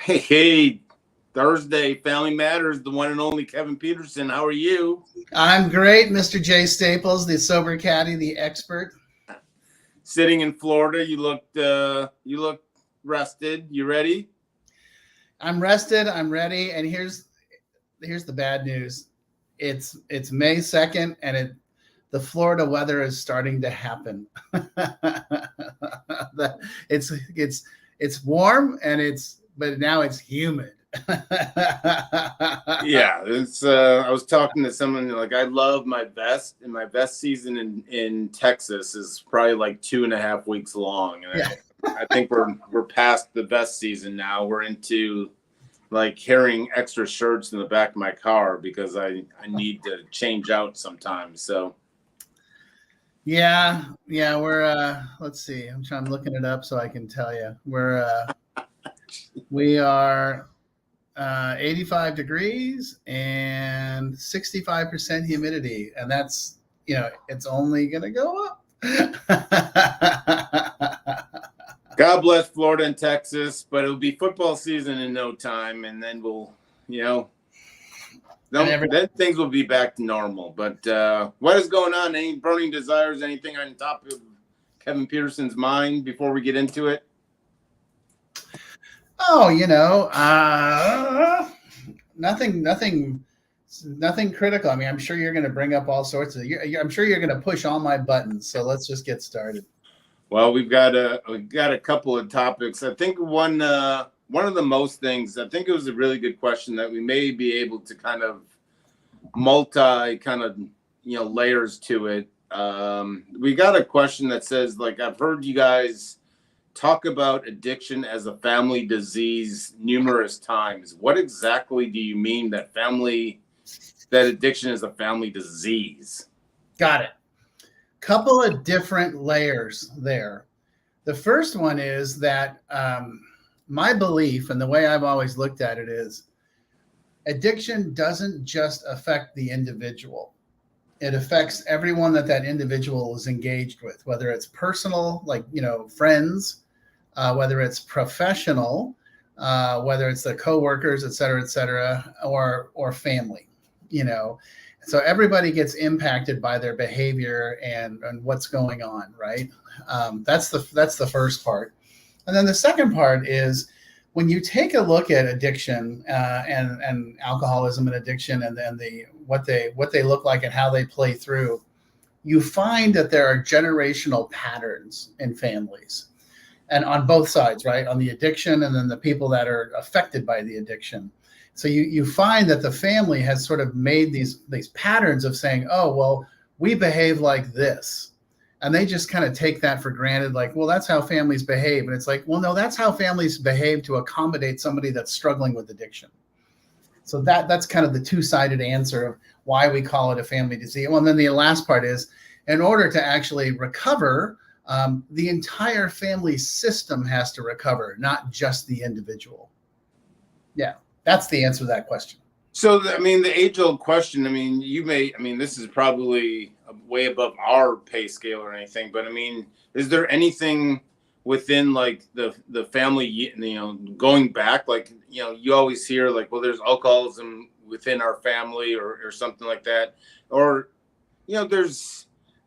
Hey, Thursday, Family Matters, the one and only Kevin Petersen. How are you? I'm great, Mr. J. Staples, the sober caddy, the expert. Sitting in Florida, you look rested. You ready? I'm rested. I'm ready. And here's the bad news. It's May 2nd, and the Florida weather is starting to happen. it's warm but now it's humid. Yeah, it's. I was talking to someone like I love my vest, and my vest season in Texas is probably like 2.5 weeks long, and Yeah. I think we're past the vest season now. We're into like carrying extra shirts in the back of my car because I need to change out sometimes. So Yeah, we're let's see. I'm looking it up so I can tell you. We are 85 degrees and 65% humidity, and that's it's only gonna go up. God bless Florida and Texas, but it'll be football season in no time, and then then things will be back to normal. But what is going on? Any burning desires? Anything on top of Kevin Peterson's mind before we get into it? Oh, nothing critical. I mean, I'm sure you're going to bring up all sorts of. I'm sure you're going to push all my buttons. So let's just get started. Well, we've got a couple of topics. I think one of the most things. I think it was a really good question that we may be able to kind of layers to it. We got a question that says, like, I've heard you guys talk about addiction as a family disease numerous times. What exactly do you mean that addiction is a family disease? Got it. Couple of different layers there. The first one is that my belief and the way I've always looked at it is addiction doesn't just affect the individual. It affects everyone that individual is engaged with, whether it's personal, like, friends, whether it's professional, whether it's the coworkers, et cetera, or family, So everybody gets impacted by their behavior and what's going on, right? That's the first part. And then the second part is when you take a look at addiction and alcoholism and addiction and then what they look like and how they play through, you find that there are generational patterns in families. And on both sides, right? On the addiction and then the people that are affected by the addiction. So you find that the family has sort of made these patterns of saying, oh, well, we behave like this. And they just kind of take that for granted, like, well, that's how families behave. And it's like, well, no, that's how families behave to accommodate somebody that's struggling with addiction. So that's kind of the two-sided answer of why we call it a family disease. Well, and then the last part is, in order to actually recover, the entire family system has to recover, not just the individual. Yeah, that's the answer to that question. So, I mean, the age-old question, this is probably way above our pay scale or anything, but I mean, is there anything within like the family, going back, like, you always hear like, well, there's alcoholism within our family or something like that. Or,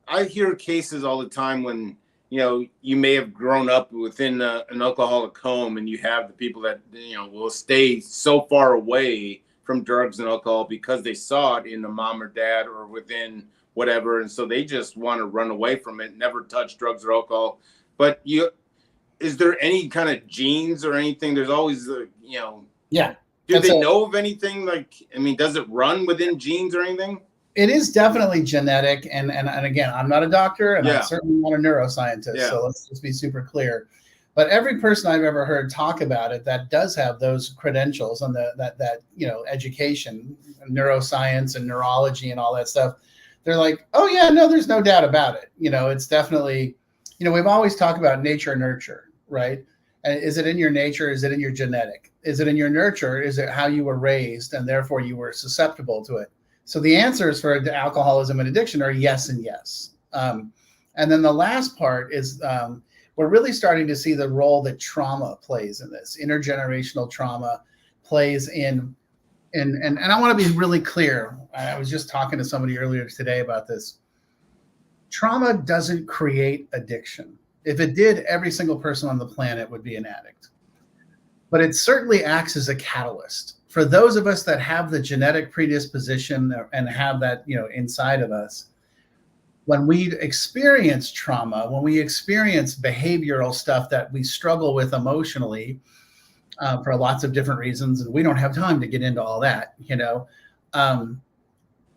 I hear cases all the time when, you may have grown up within an alcoholic home and you have the people that, will stay so far away from drugs and alcohol because they saw it in the mom or dad or within whatever. And so they just want to run away from it, never touch drugs or alcohol. But is there any kind of genes or anything? There's always, Yeah. Do they know of anything? Like, does it run within genes or anything? It is definitely genetic. And again, I'm not a doctor and I'm certainly not a neuroscientist. Yeah. So let's just be super clear. But every person I've ever heard talk about it that does have those credentials and that education, neuroscience and neurology and all that stuff, they're like, oh yeah, no, there's no doubt about it. It's definitely, we've always talked about nature and nurture, right? And is it in your nature? Is it in your genetic? Is it in your nurture? Is it how you were raised and therefore you were susceptible to it? So the answers for alcoholism and addiction are yes and yes. And then the last part is we're really starting to see the role that trauma plays in this. Intergenerational trauma plays in, and I want to be really clear. I was just talking to somebody earlier today about this. Trauma doesn't create addiction. If it did, every single person on the planet would be an addict. But it certainly acts as a catalyst. For those of us that have the genetic predisposition and have that, inside of us, when we experience trauma, when we experience behavioral stuff that we struggle with emotionally, for lots of different reasons, and we don't have time to get into all that,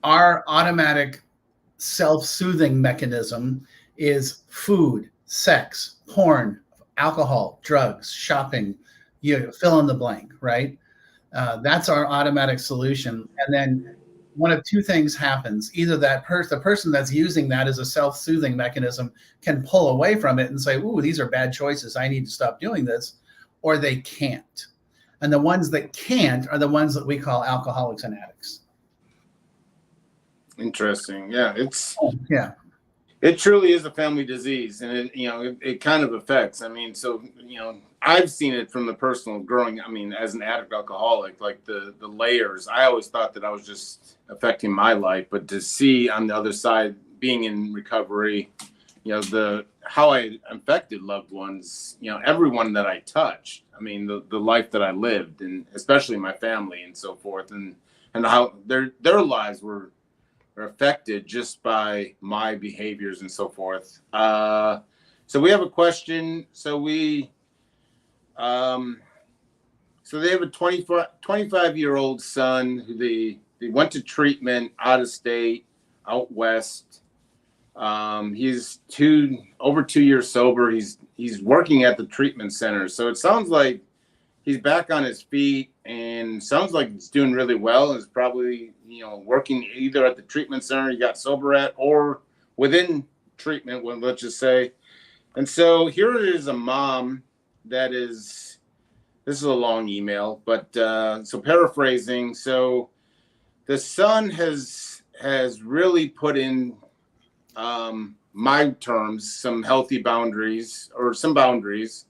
our automatic self-soothing mechanism is food, sex, porn, alcohol, drugs, shopping, fill in the blank, right? That's our automatic solution. And then one of two things happens. Either the person that's using that as a self-soothing mechanism can pull away from it and say, ooh, these are bad choices, I need to stop doing this, or they can't. And the ones that can't are the ones that we call alcoholics and addicts. Interesting. Yeah, yeah. It truly is a family disease, and it kind of affects. I mean, so I've seen it from the personal growing. I mean, as an addict alcoholic, like the layers. I always thought that I was just affecting my life, but to see on the other side, being in recovery, how I affected loved ones. Everyone that I touched. I mean, the life that I lived, and especially my family and so forth, and how their lives were affected just by my behaviors and so forth. So we have a question. So they have a 25-year-old son who they went to treatment out of state, out west. He's over 2 years sober. He's working at the treatment center. So it sounds like he's back on his feet and sounds like he's doing really well. He's probably, working either at the treatment center he got sober at or within treatment, let's just say. And so here is a mom this is a long email, but so paraphrasing. So the son has really put in my terms, some healthy boundaries or some boundaries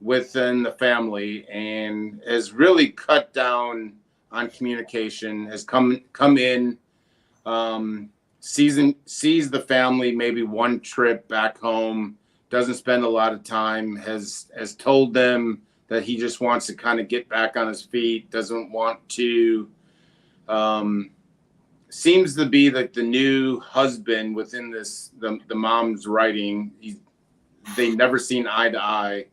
within the family, and has really cut down on communication, has come in, sees the family maybe one trip back home, doesn't spend a lot of time, has told them that he just wants to kind of get back on his feet, doesn't want to, seems to be like the new husband within the mom's writing. They never seen eye to eye.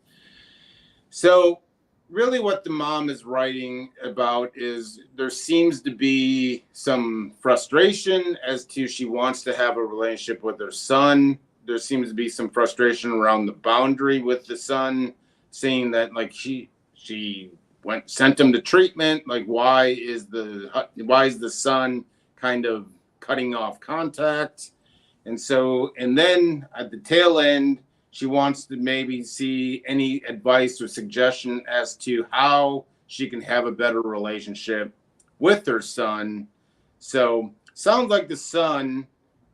So really what the mom is writing about is there seems to be some frustration as to she wants to have a relationship with her son. There seems to be some frustration around the boundary with the son, saying that like she sent him to treatment. Like why is the son kind of cutting off contact? And then at the tail end, she wants to maybe see any advice or suggestion as to how she can have a better relationship with her son. So sounds like the son,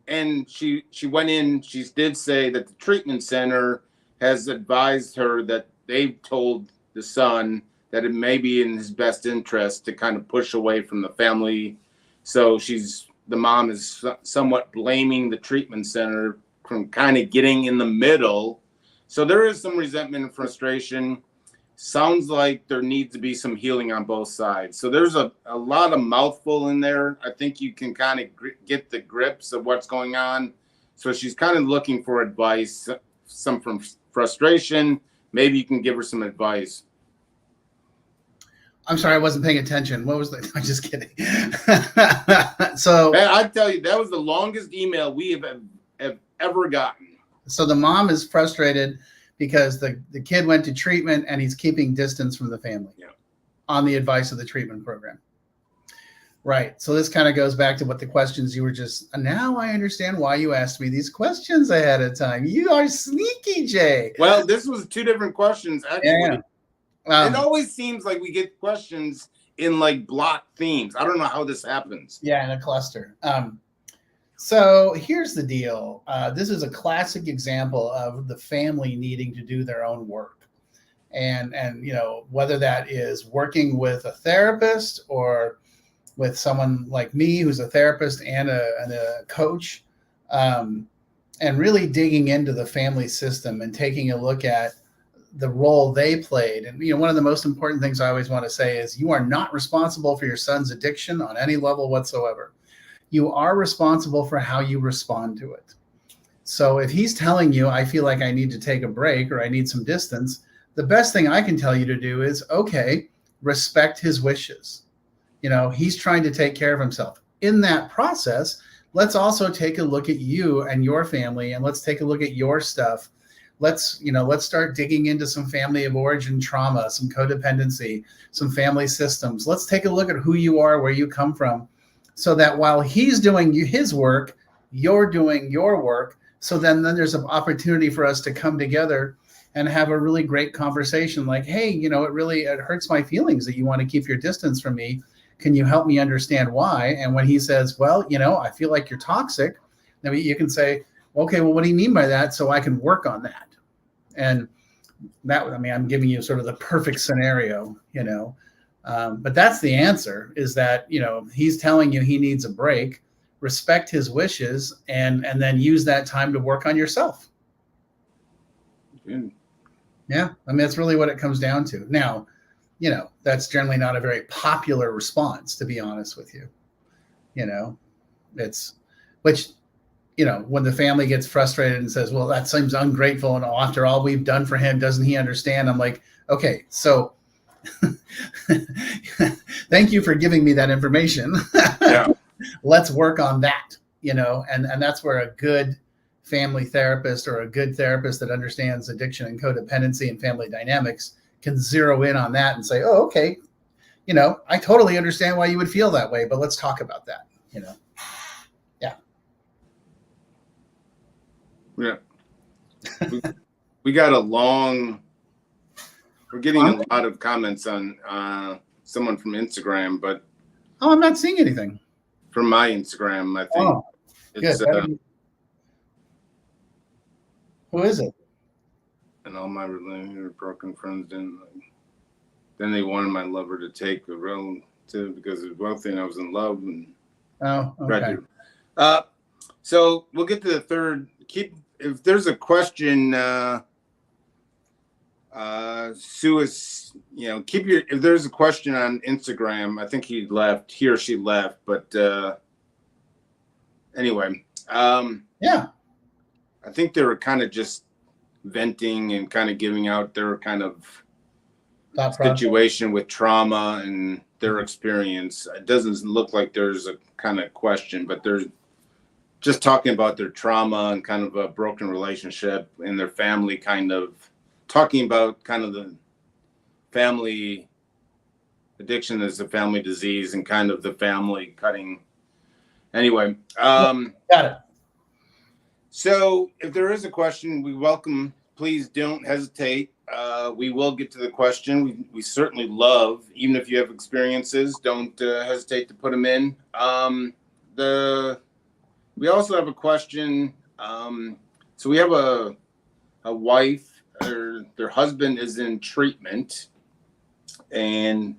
and she went in, she did say that the treatment center has advised her that they've told the son that it may be in his best interest to kind of push away from the family. So the mom is somewhat blaming the treatment center from kind of getting in the middle. So there is some resentment and frustration. Sounds like there needs to be some healing on both sides. So there's a lot of mouthful in there. I think you can kind of get the grips of what's going on. So she's kind of looking for advice, some from frustration. Maybe you can give her some advice. I'm sorry, I wasn't paying attention. What was that? I'm just kidding. So man, I tell you, that was the longest email we have ever gotten. So the mom is frustrated because the kid went to treatment and he's keeping distance from the family on the advice of the treatment program. Right. So this kind of goes back to what the questions you were just, now I understand why you asked me these questions ahead of time. You are sneaky, Jay. Well, this was two different questions, actually. Yeah. It always seems like we get questions in like block themes. I don't know how this happens. Yeah, in a cluster. So here's the deal. This is a classic example of the family needing to do their own work. And whether that is working with a therapist or with someone like me who's a therapist and a coach, and really digging into the family system and taking a look at the role they played. And one of the most important things I always want to say is you are not responsible for your son's addiction on any level whatsoever. You are responsible for how you respond to it. So if he's telling you, I feel like I need to take a break or I need some distance, the best thing I can tell you to do is, okay, respect his wishes. He's trying to take care of himself. In that process, let's also take a look at you and your family, and let's take a look at your stuff. Let's start digging into some family of origin trauma, some codependency, some family systems. Let's take a look at who you are, where you come from, so that while he's doing his work, you're doing your work. So then there's an opportunity for us to come together and have a really great conversation like, hey, it hurts my feelings that you want to keep your distance from me. Can you help me understand why? And when he says, well, I feel like you're toxic, then you can say, okay, well, what do you mean by that? So I can work on that. And that, I'm giving you sort of the perfect scenario, but that's the answer, is that, he's telling you he needs a break, respect his wishes, and then use that time to work on yourself. Good. Yeah. That's really what it comes down to. Now, that's generally not a very popular response, to be honest with you. When the family gets frustrated and says, well, that seems ungrateful, and after all we've done for him, doesn't he understand? I'm like, okay, so thank you for giving me that information. Yeah. Let's work on that, and that's where a good family therapist or a good therapist that understands addiction and codependency and family dynamics can zero in on that and say, oh, okay, I totally understand why you would feel that way, but let's talk about that, Yeah. Yeah. We got we're getting a lot of comments on someone from Instagram, but I'm not seeing anything from my Instagram. I think it's good. Who is it? And all my broken friends then they wanted my lover to take a relative because it was wealthy and I was in love and okay. So we'll get to the third. If there's a question, Sue is, if there's a question on Instagram, I think he or she left, but anyway, yeah, I think they were kind of just venting and kind of giving out their kind of situation with trauma and their experience. It doesn't look like there's a kind of question, but there's just talking about their trauma and kind of a broken relationship and their family, kind of talking about kind of the family addiction as a family disease and kind of the family cutting. Anyway, got it. So if there is a question, we welcome, please don't hesitate. We will get to the question. We certainly love, even if you have experiences, don't hesitate to put them in. We also have a question. So we have a wife, or their husband is in treatment and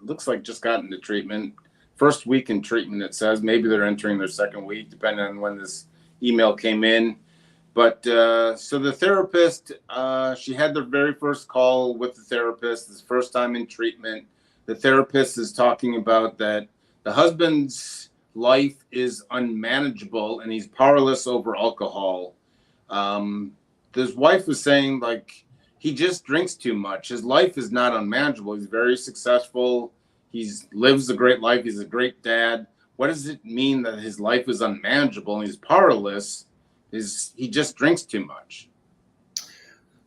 looks like just got into treatment. First week in treatment, it says. Maybe they're entering their second week, depending on when this email came in. But so the therapist, she had the very first call with the therapist, this first time in treatment. The therapist is talking about that the husband's life is unmanageable and he's powerless over alcohol. His wife was saying, like, he just drinks too much. His life is not unmanageable. He's very successful. He lives a great life. He's a great dad. What does it mean that his life is unmanageable and he's powerless? He just drinks too much?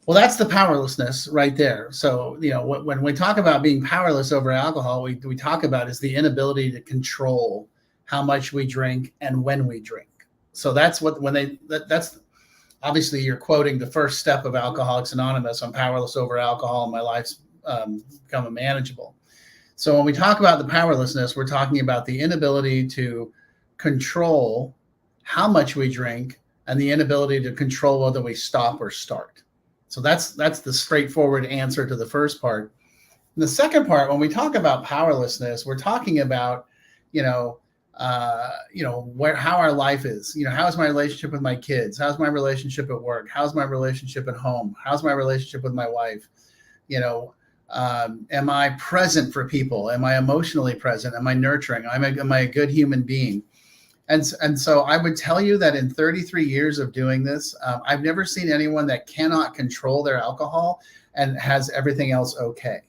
Well, that's the powerlessness right there. So, when we talk about being powerless over alcohol, we talk about is the inability to control how much we drink and when we drink. So that's that's obviously you're quoting the first step of Alcoholics Anonymous. I'm powerless over alcohol and my life's become unmanageable. So when we talk about the powerlessness, we're talking about the inability to control how much we drink, and the inability to control whether we stop or start. So that's the straightforward answer to the first part. And the second part, when we talk about powerlessness, we're talking about, how our life is. How is my relationship with my kids? How's my relationship at work? How's my relationship at home? How's my relationship with my wife? Am I present for people? Am I emotionally present? Am I nurturing? Am I a good human being? And so I would tell you that in 33 years of doing this, I've never seen anyone that cannot control their alcohol and has everything else okay.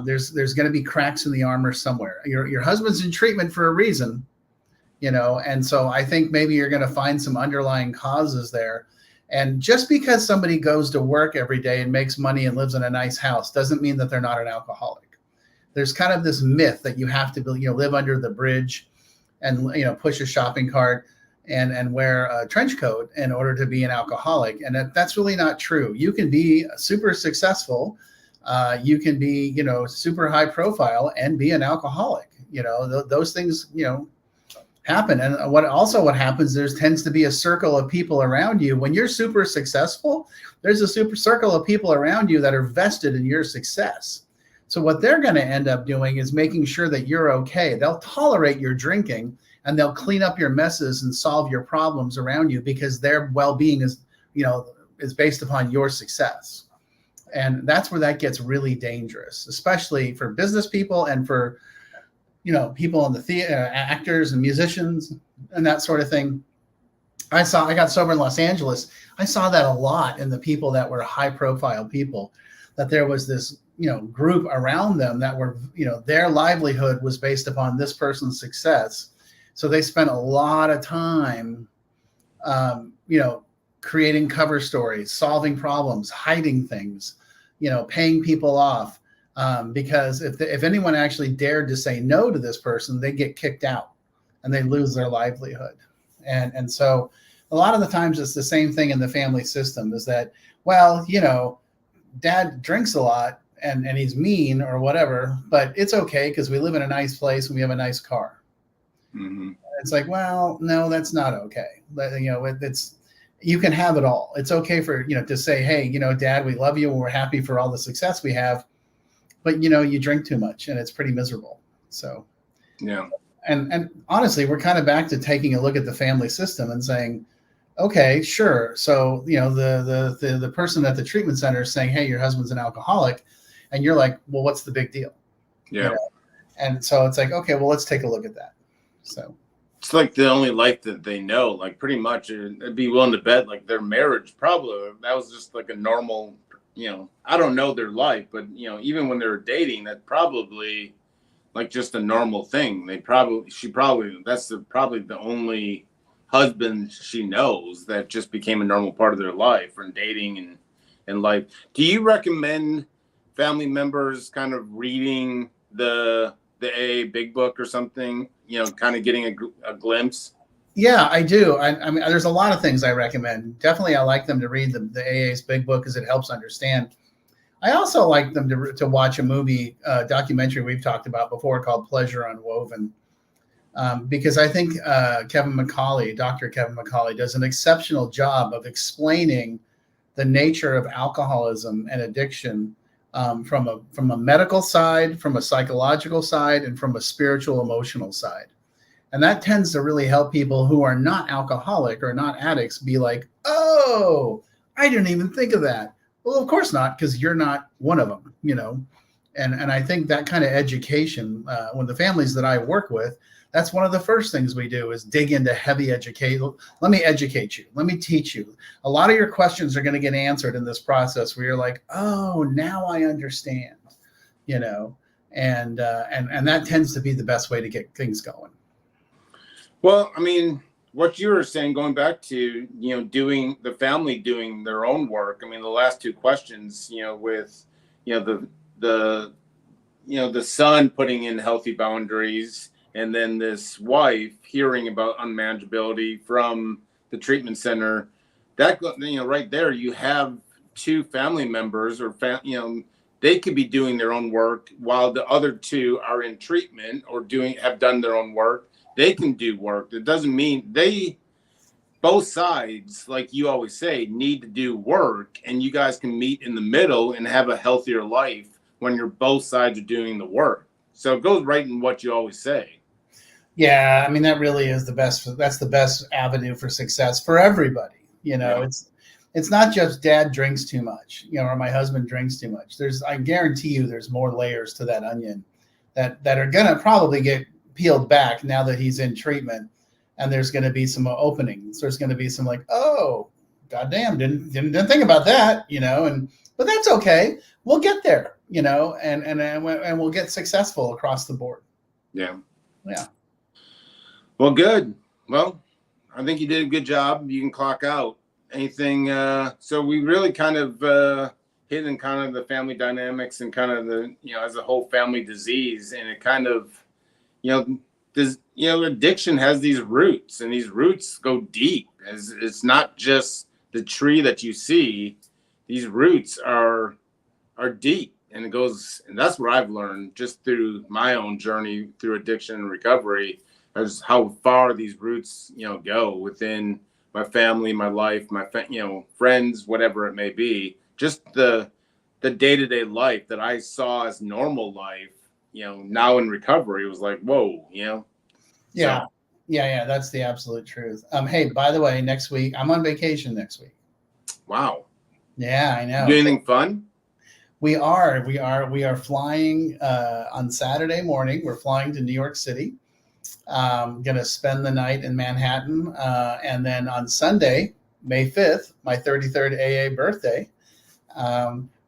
There's going to be cracks in the armor somewhere. Your husband's in treatment for a reason, and so I think maybe you're going to find some underlying causes there. And just because somebody goes to work every day and makes money and lives in a nice house doesn't mean that they're not an alcoholic. There's kind of this myth that you have to live under the bridge and push a shopping cart and wear a trench coat in order to be an alcoholic. And that's really not true. You can be super successful. You can be, super high profile and be an alcoholic. Those things, happen. And what happens, there tends to be a circle of people around you. When you're super successful, there's a super circle of people around you that are vested in your success. So what they're going to end up doing is making sure that you're okay. They'll tolerate your drinking and they'll clean up your messes and solve your problems around you because their well-being is based upon your success. And that's where that gets really dangerous, especially for business people and for, people in the theater, actors and musicians and that sort of thing. I got sober in Los Angeles. I saw that a lot in the people that were high profile people, that there was this, group around them that were, their livelihood was based upon this person's success. So they spent a lot of time, creating cover stories, solving problems, hiding things, paying people off. Because if anyone actually dared to say no to this person, they get kicked out and they lose their livelihood. And so a lot of the times it's the same thing in the family system, is that, well, dad drinks a lot and he's mean or whatever, but it's okay because we live in a nice place and we have a nice car. Mm-hmm. It's like, well, no, that's not okay. You can have it all. It's okay for, to say, hey, Dad, we love you and we're happy for all the success we have, but you drink too much and it's pretty miserable. So, yeah. And honestly, we're kind of back to taking a look at the family system and saying, okay, sure. So, the person at the treatment center is saying, hey, your husband's an alcoholic. And you're like, well, what's the big deal? Yeah. And so it's like, okay, well, let's take a look at that. So it's like the only life that they know, like pretty much I'd be willing to bet like their marriage probably, that was just like a normal, I don't know their life, but even when they were dating, that probably like just a normal thing. That's probably the only husband she knows that just became a normal part of their life and dating and life. Do you recommend family members kind of reading the AA Big Book or something, kind of getting a glimpse? Yeah, I do. I mean, there's a lot of things I recommend. Definitely, I like them to read the AA's Big Book because it helps understand. I also like them to watch a movie, documentary we've talked about before called Pleasure Unwoven, because I think Dr. Kevin McCauley does an exceptional job of explaining the nature of alcoholism and addiction from a medical side, from a psychological side, and from a spiritual, emotional side. And that tends to really help people who are not alcoholic or not addicts be like, oh, I didn't even think of that. Well, of course not, because you're not one of them, And I think that kind of education, when the families that I work with, that's one of the first things we do is dig into heavy education. Let me educate you. Let me teach you. A lot of your questions are going to get answered in this process where you're like, oh, now I understand, and that tends to be the best way to get things going. Well, I mean, what you were saying, going back to, doing the family doing their own work. I mean, the last two questions, with, the son putting in healthy boundaries, and then this wife hearing about unmanageability from the treatment center, that, right there, you have two family members or, they could be doing their own work while the other two are in treatment or have done their own work. They can do work. It doesn't mean both sides, like you always say, need to do work, and you guys can meet in the middle and have a healthier life when you're both sides are doing the work. So it goes right in what you always say. Yeah, I mean that really is the best. That's the best avenue for success for everybody. Yeah. It's not just dad drinks too much, or my husband drinks too much. I guarantee you, there's more layers to that onion that are gonna probably get peeled back now that he's in treatment, and there's gonna be some openings. There's gonna be some like, oh, goddamn, didn't think about that, but that's okay. We'll get there, and we'll get successful across the board. Yeah. Yeah. Well, good. Well, I think you did a good job. You can clock out. Anything? So we really kind of hit in kind of the family dynamics and kind of the, as a whole family disease. And it kind of, addiction has these roots, and these roots go deep. It's not just the tree that you see. These roots are deep, and and that's what I've learned just through my own journey through addiction and recovery, is how far these roots, go within my family, my life, my friends, whatever it may be. Just the day-to-day life that I saw as normal life, now in recovery, it was like, whoa, Yeah. So, Yeah. That's the absolute truth. Hey, by the way, next week, I'm on vacation next week. wow. Yeah, I know. Do anything fun? We are flying on Saturday morning. We're flying to New York City. Going to spend the night in Manhattan. And then on Sunday, May 5th, my 33rd AA birthday,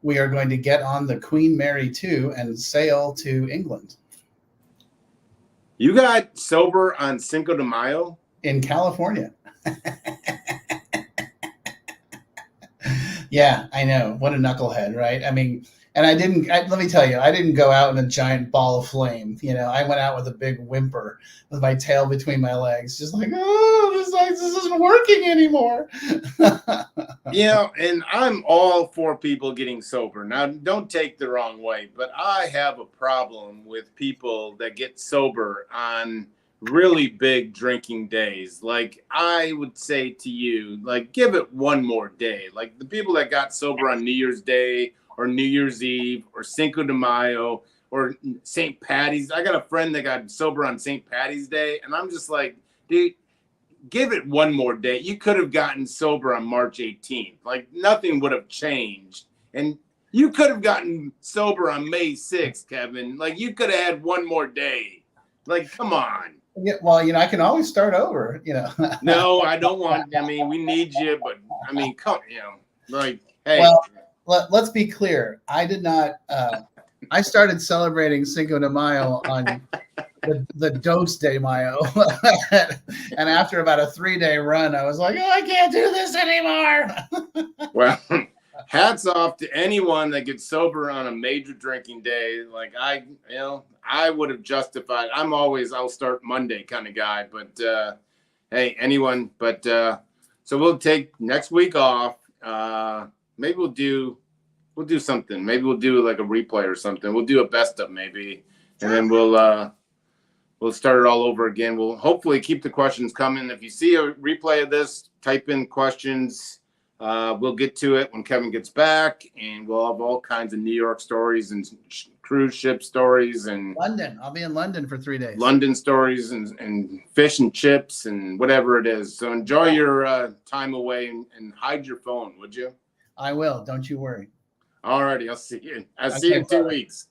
we are going to get on the Queen Mary 2 and sail to England. You got sober on Cinco de Mayo? In California. Yeah, I know. What a knucklehead, right? I mean, and let me tell you, I didn't go out in a giant ball of flame. I went out with a big whimper with my tail between my legs, just like, oh, this isn't working anymore. And I'm all for people getting sober. Now, don't take the wrong way, but I have a problem with people that get sober on really big drinking days. Like, I would say to you, like, give it one more day. Like the people that got sober on New Year's Day or New Year's Eve or Cinco de Mayo or St. Patty's. I got a friend that got sober on St. Patty's Day, and I'm just like, dude, give it one more day. You could have gotten sober on March 18th. Like, nothing would have changed. And you could have gotten sober on May 6th, Kevin. Like, you could have had one more day. Like, come on. Yeah, well, I can always start over, No, I don't want, we need you, but come, like, hey. Well, let's be clear. I did not, I started celebrating Cinco de Mayo on the Dos de Mayo. And after about a 3-day run, I was like, oh, I can't do this anymore. Well, hats off to anyone that gets sober on a major drinking day. Like I would have justified. I'll start Monday kind of guy, but hey, anyone. But so we'll take next week off. Maybe we'll do something. Maybe we'll do like a replay or something. We'll do a best of maybe, and then we'll start it all over again. We'll hopefully keep the questions coming. If you see a replay of this, type in questions. We'll get to it when Kevin gets back, and we'll have all kinds of New York stories and cruise ship stories and London. I'll be in London for 3 days. London stories and fish and chips and whatever it is. So enjoy your time away and hide your phone, would you? I will. Don't you worry. All righty. I'll see you. I'll see you in 2 weeks.